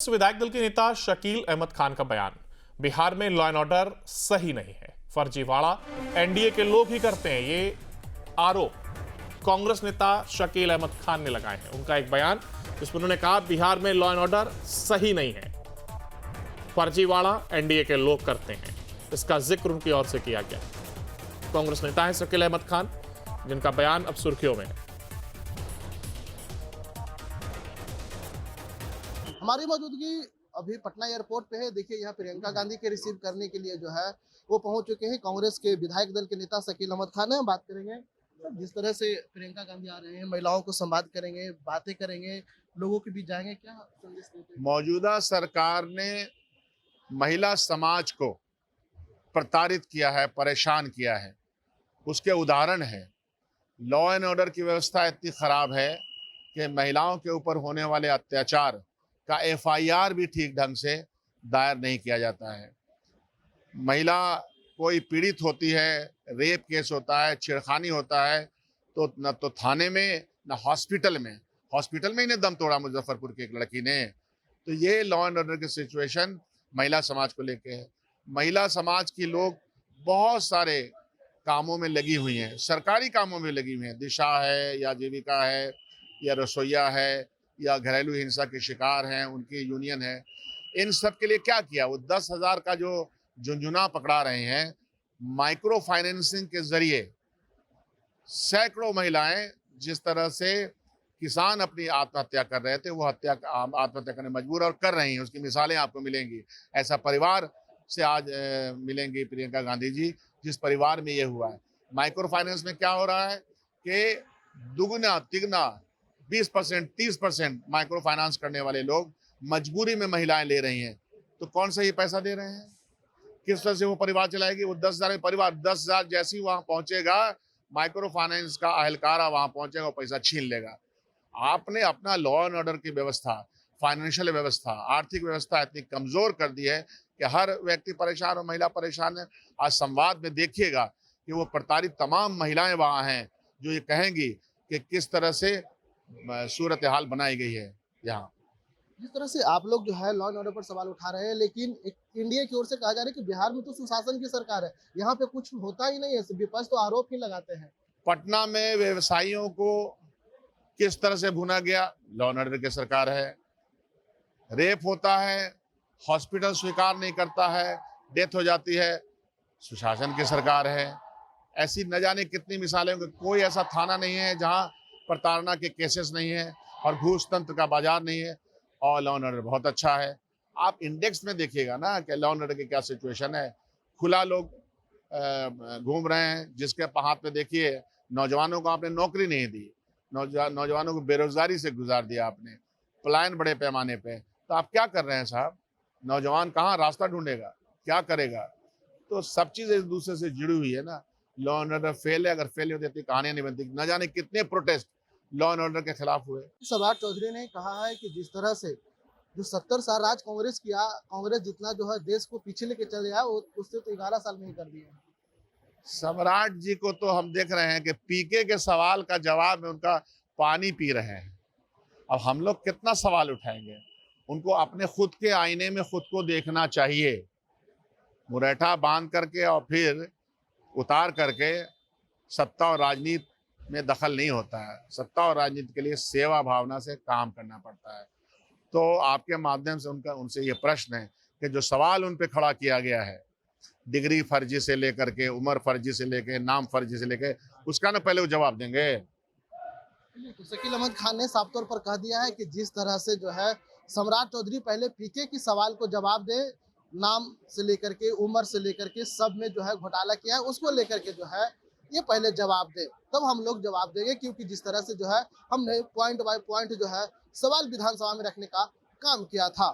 विधायक दल के नेता शकील अहमद खान का बयान, बिहार में लॉ एंड ऑर्डर सही नहीं है, फर्जीवाड़ा एनडीए के लोग ही करते हैं, ये आरोप कांग्रेस नेता शकील अहमद खान ने लगाए हैं। उनका एक बयान जिसमें उन्होंने कहा बिहार में लॉ एंड ऑर्डर सही नहीं है, फर्जीवाड़ा एनडीए के लोग करते हैं। इसका जिक्र उनकी ओर से किया गया। कांग्रेस नेता है शकील अहमद खान, जिनका बयान अब सुर्खियों में है। हमारी मौजूदगी अभी पटना एयरपोर्ट पे है। देखिए यहाँ प्रियंका गांधी के रिसीव करने के लिए जो है वो पहुंच चुके हैं कांग्रेस के विधायक दल के नेता शकील अहमद खान है। बात करेंगे जिस तरह से प्रियंका गांधी आ रहे हैं, महिलाओं को संवाद करेंगे, बातें करेंगे, लोगों के बीच जाएंगे, क्या संदेश देते हैं? मौजूदा सरकार ने महिला समाज को प्रताड़ित किया है, परेशान किया है। उसके उदाहरण है, लॉ एंड ऑर्डर की व्यवस्था इतनी खराब है कि महिलाओं के ऊपर होने वाले अत्याचार का एफआईआर भी ठीक ढंग से दायर नहीं किया जाता है। महिला कोई पीड़ित होती है, रेप केस होता है, छेड़खानी होता है, तो न तो थाने में न हॉस्पिटल में ही ने दम तोड़ा मुजफ्फरपुर की एक लड़की ने। तो ये लॉ एंड ऑर्डर की सिचुएशन महिला समाज को लेके है। महिला समाज की लोग बहुत सारे कामों में लगी हुई हैं, सरकारी कामों में लगी हुई हैं। दिशा है या जीविका है या रसोईया है या घरेलू हिंसा के शिकार हैं, उनकी यूनियन है। इन सब के लिए क्या किया? वो 10,000 का जो झुंझुना पकड़ा रहे हैं। माइक्रो फाइनेंसिंग के जरिए सैकड़ों महिलाएं, जिस तरह से किसान अपनी आत्महत्या कर रहे थे, वो आत्महत्या करने मजबूर और कर रही हैं। उसकी मिसालें आपको मिलेंगी। ऐसा परिवार से आज मिलेंगी प्रियंका गांधी जी, जिस परिवार में ये हुआ है। माइक्रो फाइनेंस में क्या हो रहा है कि दुगना तिगना 20%, 30% माइक्रो फाइनेंस करने वाले लोग मजबूरी में महिलाएं ले रही हैं। तो कौन सा ये पैसा दे रहे हैं? किस तरह से वो परिवार चलाएगी? वो 10,000 परिवार 10,000 जैसे ही वहां पहुंचेगा, माइक्रो फाइनेंस का अहलकार वहां पहुंचेगा, वो पैसा छीन लेगा। आपने अपना लॉ एंड ऑर्डर की व्यवस्था, फाइनेंशियल व्यवस्था, आर्थिक व्यवस्था इतनी कमजोर कर दी है कि हर व्यक्ति परेशान और महिला परेशान है। आज संवाद में देखिएगा कि वो प्रताड़ित तमाम महिलाएं वहां हैं जो ये कहेंगी कि किस तरह से सूरत हाल बनाई गई है। यहाँ जिस तरह से आप लोग जो है लॉ एंड ऑर्डर पर सवाल उठा रहे हैं, लेकिन एक इंडिया की ओर से कहा जा रहा है कि बिहार में तो सुशासन की सरकार है, यहाँ पे कुछ होता ही नहीं है। विपक्ष तो आरोप ही लगाते हैं। पटना में व्यवसायियों को किस तरह से भुना गया? लॉ एंड ऑर्डर की सरकार है। रेप होता है, हॉस्पिटल स्वीकार नहीं करता है, डेथ हो जाती है, सुशासन की सरकार है। ऐसी न जाने कितनी मिसालें होंगी। कोई ऐसा थाना नहीं है जहां प्रताड़ना के केसेस नहीं है और घूस तंत्र का बाजार नहीं है। और लॉ एंड ऑर्डर बहुत अच्छा है। आप इंडेक्स में देखिएगा ना कि लॉ एंड ऑर्डर की क्या सिचुएशन है। खुला लोग घूम रहे हैं, जिसके हाथ में देखिए नौजवानों को आपने नौकरी नहीं दी, नौजवानों को बेरोजगारी से गुजार दिया आपने, पलायन बड़े पैमाने पे। तो आप क्या कर रहे हैं साहब? नौजवान कहाँ रास्ता ढूंढेगा, क्या करेगा? तो सब चीज़ एक दूसरे से जुड़ी हुई है ना। लॉ एंड ऑर्डर फेल है, अगर फेल हो जाती कहानियां नहीं बनती। न जाने कितने प्रोटेस्ट लॉ एंड ऑर्डर के खिलाफ हुए। सम्राट चौधरी ने कहा है कि जिस तरह से जो 70 साल राज कांग्रेस किया, कांग्रेस जितना जो है देश को पीछे लेके चल गया, उससे तो 11 साल में ही कर दिया। सम्राट जी को तो हम देख रहे हैं कि पीके के सवाल का जवाब में उनका पानी पी रहे हैं। अब हम लोग कितना सवाल उठाएंगे? उनको अपने खुद के आईने में खुद को देखना चाहिए। मुरैठा बांध करके और फिर उतार करके सत्ता और राजनीति में दखल नहीं होता है। सत्ता और राजनीति के लिए सेवा भावना से काम करना पड़ता है। तो आपके माध्यम से उनसे ये प्रश्न है कि जो सवाल उन पे खड़ा किया गया है, डिग्री फर्जी से लेकर के, उम्र फर्जी से लेकर, नाम फर्जी से लेकर, उसका ना पहले वो जवाब देंगे। तो शकील अहमद खान ने साफ तौर पर कह दिया है कि जिस तरह से जो है सम्राट चौधरी पहले पीके की सवाल को जवाब दे, नाम से लेकर के, उम्र से लेकर के, सब में जो है घोटाला किया है, उसको लेकर के जो है ये पहले जवाब दे, तब हम लोग जवाब देंगे। क्योंकि जिस तरह से जो है हमने पॉइंट बाय पॉइंट जो है सवाल विधानसभा में रखने का काम किया था।